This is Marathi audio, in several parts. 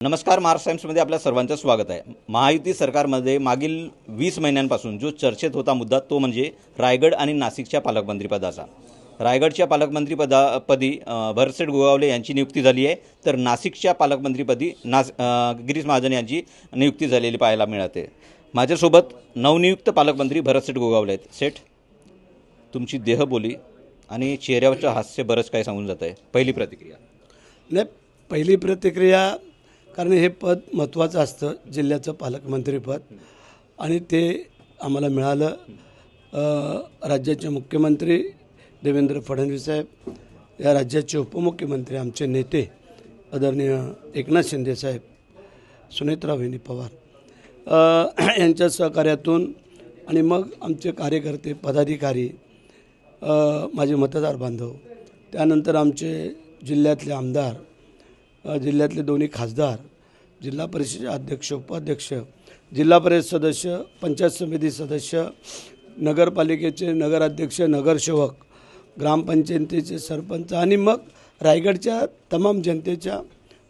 नमस्कार, महाराष्ट्र टाइम्समध्ये आपल्या सर्वांचं स्वागत आहे। महायुती सरकारमध्ये मागील 20 महिन्यांपासून जो चर्चेत होता मुद्दा तो म्हणजे रायगड आणि नाशिकच्या पालकमंत्रीपदाचा। रायगडच्या पालकमंत्रीपदी भरतसेठ गोगावले यांची नियुक्ती झाली आहे, तर नाशिकच्या पालकमंत्रीपदी गिरीश महाजन यांची नियुक्ती झालेली पाहायला मिळते। माझ्यासोबत नवनियुक्त पालकमंत्री भरतसेठ गोगावले आहेत। सेठ, तुमची देहबोली आणि चेहऱ्यावरचं हास्य बरंच काय सांगून जात आहे। पहिली प्रतिक्रिया? नाही, पहिली प्रतिक्रिया, कारण हे पद महत्त्वाचं असतं, जिल्ह्याचं पालकमंत्रीपद, आणि ते आम्हाला मिळालं। राज्याचे मुख्यमंत्री देवेंद्र फडणवीस साहेब, या राज्याचे उपमुख्यमंत्री आमचे नेते आदरणीय एकनाथ शिंदे साहेब, सुनेत्रा वहिनी पवार यांच्या सहकार्यातून, आणि मग आमचे कार्यकर्ते, पदाधिकारी, माझे मतदार बांधव, त्यानंतर आमचे जिल्ह्यातले आमदार, जिल्ह्यातले दोन्ही खासदार, जिल्हा परिषद अध्यक्ष, उपाध्यक्ष, जिल्हा परिषद सदस्य, पंचायत समिती सदस्य, नगरपालिकेचे नगराध्यक्ष, नगरसेवक, ग्रामपंचायतीचे सरपंच, आणि मग रायगडच्या तमाम जनतेच्या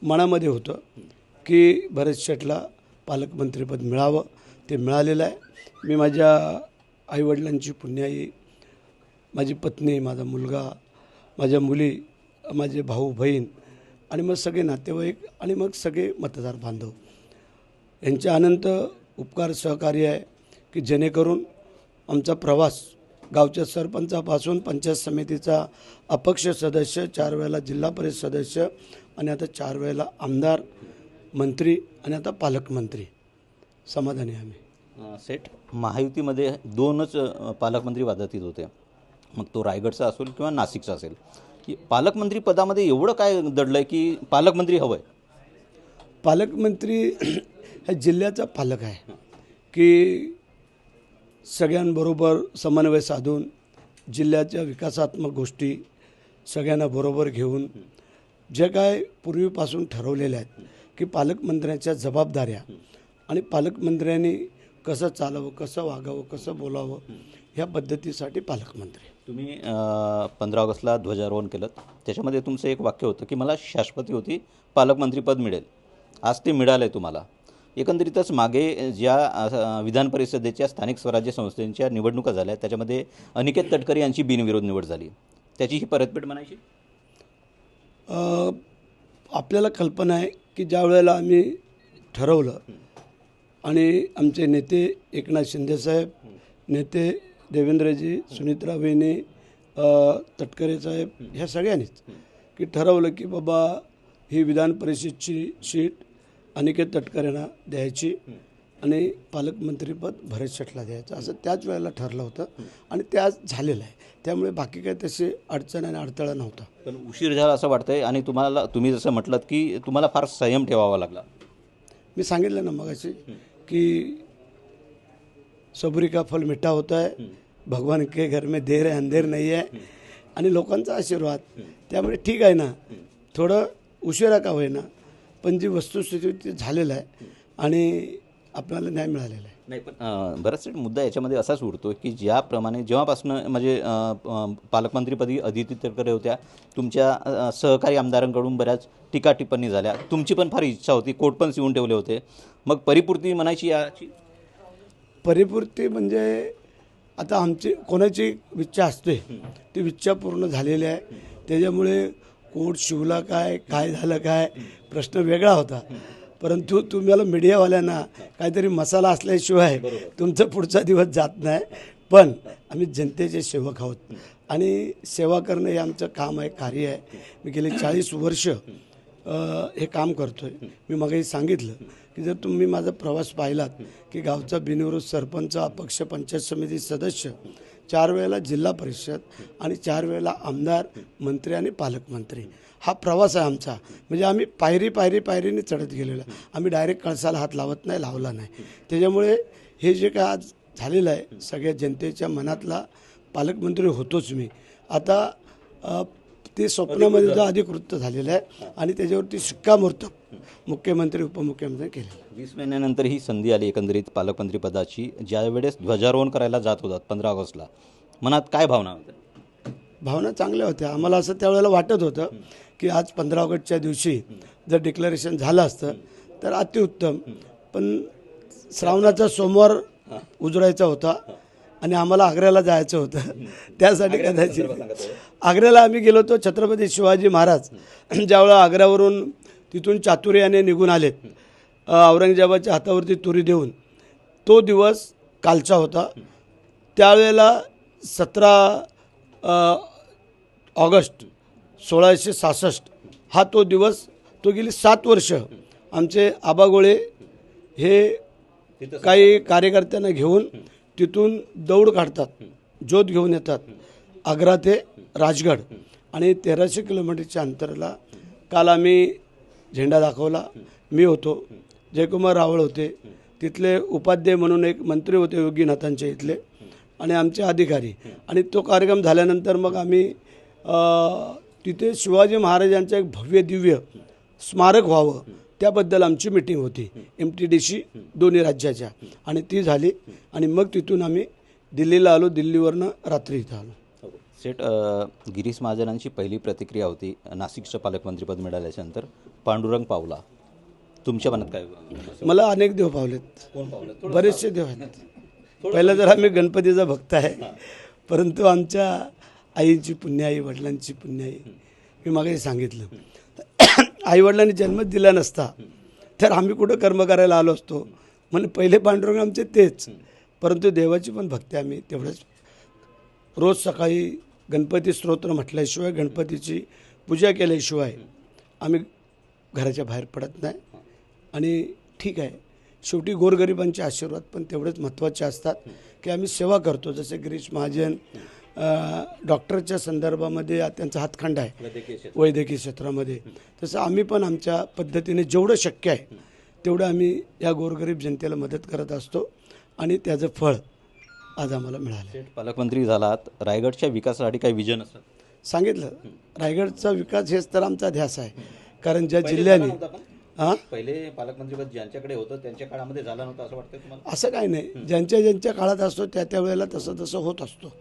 मनामध्ये होतं की भरत शेठला पालकमंत्रीपद मिळावं। ते मिळालेलं आहे। मी माझ्या आईवडिलांची पुण्याई, माझी पत्नी, माझा मुलगा, माझ्या मुली, माझे भाऊ बहीण, आणि मग सगळे नातेवाईक, आणि मग सगळे मतदार बांधव यांचे अनंत उपकार सहकार्य आहे की जेणेकरून आमचा प्रवास गावच्या सरपंचापासून पंचायत समितीचा अपक्ष सदस्य, 4 वेळेला जिल्हा परिषद सदस्य, आणि आता 4 वेळेला आमदार, मंत्री, आणि आता पालकमंत्री, समाधानी आम्ही। सेठ, महायुतीमध्ये 2च पालकमंत्री पदातीत होते, मग तो रायगडचा असेल किंवा नाशिकचा असेल, की पालकमंत्री पदामध्ये एवढं काय दडलं आहे की पालकमंत्री हवं आहे? पालकमंत्री ह्या जिल्ह्याचा पालक आहे की सगळ्यांबरोबर समन्वय साधून जिल्ह्याच्या विकासात्मक गोष्टी सगळ्यांना बरोबर घेऊन जे काय पूर्वीपासून ठरवलेल्या आहेत की पालकमंत्र्यांच्या जबाबदाऱ्या, आणि पालकमंत्र्यांनी कसं चालावं, कसं वागावं, कसं बोलावं, ह्या पद्धतीसाठी पालकमंत्री। तुम्ही 15 ऑगस्टला ध्वजारोहण केलं, त्याच्यामध्ये तुमचं एक वाक्य होतं की मला शाश्वती होती, पालकमंत्रीपद मिळेल। आज ते मिळालं आहे तुम्हाला। एकंदरीतच मागे ज्या विधान परिषदेच्या स्थानिक स्वराज्य संस्थांच्या निवडणुका झाल्या त्याच्यामध्ये अनिकेत तटकरे यांची बिनविरोध निवड झाली, त्याची ही परतफेड म्हणायची? आपल्याला कल्पना आहे की ज्या वेळेला आम्ही ठरवलं, आणि आमचे नेते एकनाथ शिंदेसाहेब, नेते देवेंद्रजी, सुनेत्रा वहिनी, तटकरे साहेब, ह्या सगळ्यांनीच की ठरवलं की बाबा ही विधान परिषदची सीट अनिकेत तटकरेंना द्यायची आणि पालकमंत्रीपद भरत शेठला द्यायचं, असं त्याच वेळेला ठरलं होतं, आणि ते आज झालेलं आहे। त्यामुळे बाकी काही तसे अडचण आणि अडथळा नव्हता। पण उशीर झाला असं वाटतंय, आणि तुम्ही जसं म्हटलं की तुम्हाला फार संयम ठेवावा लागला। मी सांगितलं ना मगाशी की सबुरी का फल मिठा होता है, भगवान के घर में देर है अंधेर नहीं है, आणि लोकांचा आशीर्वाद, त्यामुळे ठीक आहे ना, थोडं उशिरा का होईना, पण जी वस्तुस्थिती झालेलं आहे आणि आपल्याला न्याय मिळालेला आहे। नाही, पण बराचसा मुद्दा याच्यामध्ये असाच उरतो की ज्याप्रमाणे जेव्हापासून म्हणजे पालकमंत्रीपदी अदिती तटकरे होत्या, तुमच्या सहकारी आमदारांकडून बऱ्याच टीका टिप्पणी झाल्या, तुमची पण फार इच्छा होती, कोट पण शिवून ठेवले होते, मग परिपूर्ती म्हणायची याची? परिपूर्ती म्हणजे आता आमची कोणाची इच्छा असते ती इच्छा पूर्ण झालेली आहे, त्याच्यामुळे कोट शिवला काय, काय झालं काय, प्रश्न वेगळा होता। परंतु तुम्हाला मीडियावाल्यांना काहीतरी मसाला असल्याशिवाय तुमचा पुढचा दिवस जात नाही। पण आम्ही जनतेचे सेवक आहोत, आणि सेवा करणं हे आमचं काम आहे, कार्य आहे। मी गेले 40 वर्ष हे काम करतो आहे। मी मगाही सांगितलं की जर तुम्ही माझा प्रवास पाहिलात की गावचा बिनविरोध सरपंच, अपक्ष पंचायत समिती सदस्य, 4 वेळेला जिल्हा परिषद, आणि 4 वेळेला आमदार, मंत्री आणि पालकमंत्री, हा प्रवास आहे आमचा। म्हणजे आम्ही पायरीने चढत गेलेलो आहे, आम्ही डायरेक्ट कळसाला हात लावत नाही, लावला नाही। त्याच्यामुळे हे जे काय आज झालेलं आहे, सगळ्या जनतेच्या मनातला पालकमंत्री होतोच मी। आता ते स्वप्नामध्ये जो अधिकृत झालेलं आहे, आणि त्याच्यावरती शिक्कामोर्तब मुख्यमंत्री, उपमुख्यमंत्री केले। 20 महिन्यानंतर ही संधी आली एकंदरीत पालकमंत्रीपदाची। ज्यावेळेस ध्वजारोहण करायला जात होतात 15 ऑगस्टला, मनात काय भावना होत्या? भावना चांगल्या होत्या। आम्हाला असं त्यावेळेला वाटत होतं की आज 15 ऑगस्टच्या दिवशी जर डिक्लेरेशन झालं असतं तर अतिउत्तम. पण श्रावणाचा सोमवार उजडायचा होता आणि आम्हाला आग्र्याला जायचं होतं. त्यासाठी कदाचित आग्र्याला आम्ही गेलो होतो. छत्रपती शिवाजी महाराज ज्यावेळेला आग्र्यावरून तिथून चातुर्याने निघून आलेत, औरंगजेबाच्या हातावरती तुरी देऊन, तो दिवस कालचा होता. त्यावेळेला 17 ऑगस्ट 1666 हा तो दिवस. तो गेली 7 वर्ष आमचे आबा गोळे हे काही कार्यकर्त्यांना घेऊन तिथून दौड काढतात, ज्योत घेऊन येतात आग्रा ते राजगड, आणि 1300 किलोमीटरच्या अंतराला काल आम्ही झेंडा दाखवला. मी होतो, जयकुमार रावळ होते, तिथले उपाध्याय म्हणून एक मंत्री होते योगीनाथांच्या इथले, आणि आमचे अधिकारी. आणि तो कार्यक्रम झाल्यानंतर मग आम्ही तिथे शिवाजी महाराजांचं एक भव्य दिव्य स्मारक व्हावं त्याबद्दल आमची मिटिंग होती MTDC दोन्ही राज्याच्या, आणि ती झाली. आणि मग तिथून आम्ही दिल्लीला आलो. दिल्लीवरनं रात्री इथं आलो. सेठ, गिरीश महाजनांची पहिली प्रतिक्रिया होती नाशिकचं पालकमंत्रीपद मिळाल्याच्यानंतर, पांडुरंग पावला. तुमच्या मनात काय? मला अनेक देव पावलेत, बरेचसे देव आहेत. पहिलं तर आम्ही गणपतीचा भक्त आहे, परंतु आमच्या आईची पुण्याई, वडिलांची पुण्याई, मी मागे सांगितलं, आईवडिलांनी जन्मच दिला नसता तर आम्ही कुठं कर्म करायला आलो असतो. म्हणजे पहिले पांडुरंग आमचे तेच. परंतु देवाची पण भक्ती आम्ही तेवढंच. रोज सकाळी गणपती स्तोत्र म्हटल्याशिवाय, गणपतीची पूजा केल्याशिवाय आम्ही घराच्या बाहेर पडत नाही. आणि ठीक आहे, शेवटी गोरगरिबांचे आशीर्वाद पण तेवढेच महत्त्वाचे असतात की आम्ही सेवा करतो. जसे गिरीश महाजन डॉक्टरच्या संदर्भामध्ये त्यांचा हातखंडा आहे वैद्यकीय क्षेत्रामध्ये, तसं आम्ही पण आमच्या पद्धतीने जेवढं शक्य आहे तेवढं आम्ही या गोरगरीब जनतेला मदत करत असतो, आणि त्याचं फळ आज आम्हाला मिळालं. पालकमंत्री झालात, रायगडच्या विकासासाठी काही विजन असतं? सांगितलं, रायगडचा विकास हेच तर आमचा ध्यास आहे. कारण ज्या जिल्ह्याने पहिले पालकमंत्रीपद ज्यांच्याकडे होतं त्यांच्या काळामध्ये झालं नव्हतं असं वाटतं तुम्हाला? असं काही नाही, ज्यांच्या काळात असतो त्या वेळेला तसं होत असतो.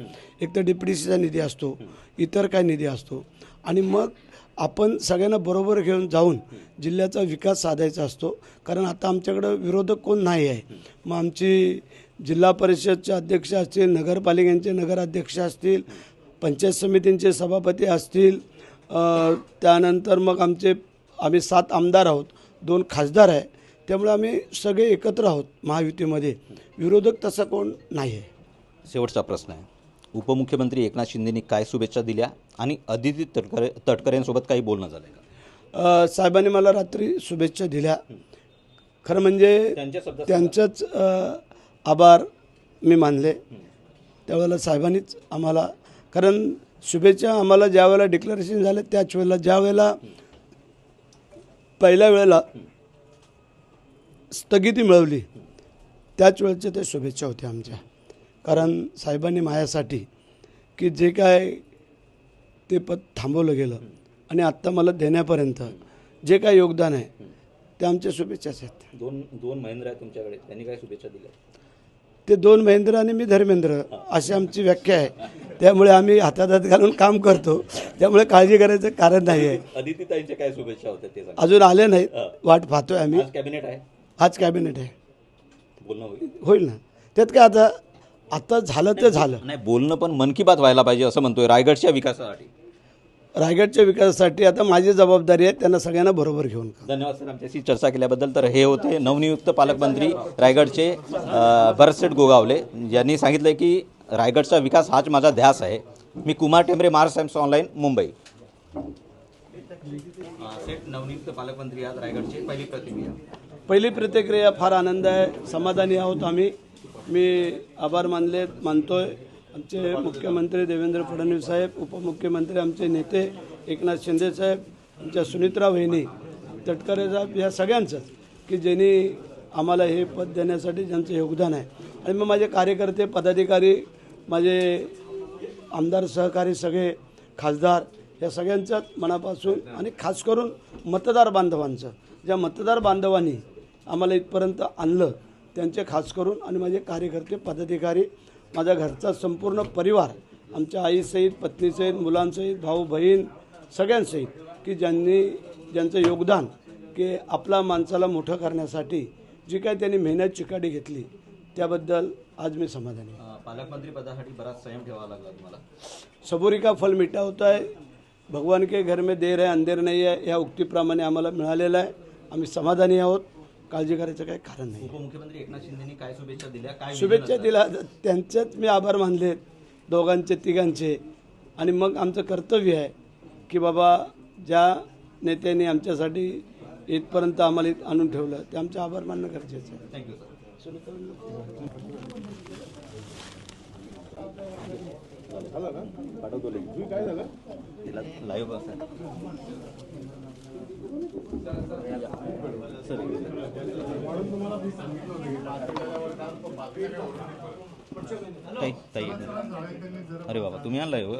एक तर DPDCचा निधी असतो, इतर काय निधी असतो, आणि मग आपण सगळ्यांना बरोबर घेऊन जाऊन जिल्ह्याचा विकास साधायचा असतो. कारण आता आमच्याकडं विरोधक कोण नाही आहे. मग आमची जिल्हा परिषदचे अध्यक्ष असतील, नगरपालिकांचे नगराध्यक्ष असतील, पंचायत समितींचे सभापती असतील, त्यानंतर मग आम्ही 7 आमदार आहोत, 2 खासदार आहे. त्यामुळे आम्ही सगळे एकत्र आहोत महायुतीमध्ये. विरोधक तसा कोण नाही आहे. शेवटचा प्रश्न आहे, उपमुख्यमंत्री एकनाथ शिंदेंनी काय शुभेच्छा दिल्या आणि अदिती तटकरेंसोबत काही बोलणं झालं का? साहेबांनी मला रात्री शुभेच्छा दिल्या. खरं म्हणजे त्यांचंच आभार मी मानले. त्यावेळेला साहेबांनीच आम्हाला, कारण शुभेच्छा आम्हाला ज्या वेळेला डिक्लेरेशन झालं त्याच वेळेला, ज्या वेळेला पहिल्या वेळेला स्थगिती मिळवली त्याच वेळेच्या त्या शुभेच्छा होत्या आमच्या. कारण साहेबांनी माझ्यासाठी की जे काय ते पद थांबवलं गेलं आणि आत्ता मला देण्यापर्यंत जे काय योगदान आहे ते आमच्या शुभेच्छाच आहेत. दोन महेंद्र आहेत तुमच्याकडे, त्यांनी काय शुभेच्छा दिल्या? ते 2 महेंद्र आणि मी धर्मेंद्र अशी आमची व्याख्या आहे. त्यामुळे आम्ही हातात हात घालून काम करतो, त्यामुळे काळजी करायचं कारण नाही आहे. अदितीताईंच्या काय शुभेच्छा होत्या ते अजून आले नाहीत, वाट पाहतोय आम्ही. कॅबिनेट आहे, आज कॅबिनेट आहे, बोलणं होईल ना. त्यात काय आता झालं ते झालं. नाही, बोलणं पण मन की बात व्हायला पाहिजे असं म्हणतोय. रायगडच्या विकासासाठी, रायगडच्या विकासासाठी आता माझी जबाबदारी आहे त्यांना सगळ्यांना बरोबर घेऊन. धन्यवाद सर आमच्याशी चर्चा केल्याबद्दल. तर हे होते नवनियुक्त पालकमंत्री रायगडचे भरतसेठ गोगावले, यांनी सांगितलं की रायगडचा विकास हाच माझा ध्यास आहे. मी कुमार टेंबरे, महाराष्ट्र टाइम्स ऑनलाईन, मुंबई. नवनियुक्त पालकमंत्री आज रायगडचे, पहिली प्रतिक्रिया फार आनंद आहे, समाधानी आहोत आम्ही. मी आभार मानतोय आमचे मुख्यमंत्री देवेंद्र फडणवीस साहेब, उपमुख्यमंत्री आमचे नेते एकनाथ शिंदे साहेब, आमच्या सुनित्रा वहिनी, तटकरे साहेब, या सगळ्यांचंच की ज्यांनी आम्हाला हे पद देण्यासाठी ज्यांचं योगदान आहे. आणि मग माझे कार्यकर्ते, पदाधिकारी, माझे आमदार सहकारी, सगळे खासदार, या सगळ्यांच्याच मनापासून, आणि खास करून मतदार बांधवांचं, ज्या मतदार बांधवांनी आम्हाला इथपर्यंत आणलं त्यांचे खास करून, आणि माझे कार्यकर्ते, पदाधिकारी, माझ्या घरचा संपूर्ण परिवार, आमच्या आईसहित, पत्नीसहित, मुलांसहित, भाऊ बहीण, सगळ्यांसहित की ज्यांचं योगदान की आपला माणसाला मोठं करण्यासाठी जी काय त्यांनी मेहनत चिकाटी घेतली त्याबद्दल आज मी समाधानी आहे. पालकमंत्री पदासाठी बराच संयम ठेवावा लागला तुम्हाला. सबुरी का फल मीठा होता है, भगवान के घर में देर है अंधेर नहीं है या उक्तीप्रमाणे आम्हाला मिळालेलं आहे. आम्ही समाधानी आहोत, काळजी करायचं काही कारण नाही. उपमुख्यमंत्री एकनाथ शिंदेनी काय शुभेच्छा दिल्या, काय शुभेच्छा दिल्या, त्यांचेच मी आभार मानले, दोघांचे तिघांचे. आणि मग आमचं कर्तव्य आहे की बाबा ज्या नेत्यांनी आमच्यासाठी इथपर्यंत आम्हाला आणून ठेवलं ते आमचे आभार मानणं गरजेचं आहे. Thank you sir. लाईव्ह ताई ताई अरे बाबा तुम्ही आणलाय हो.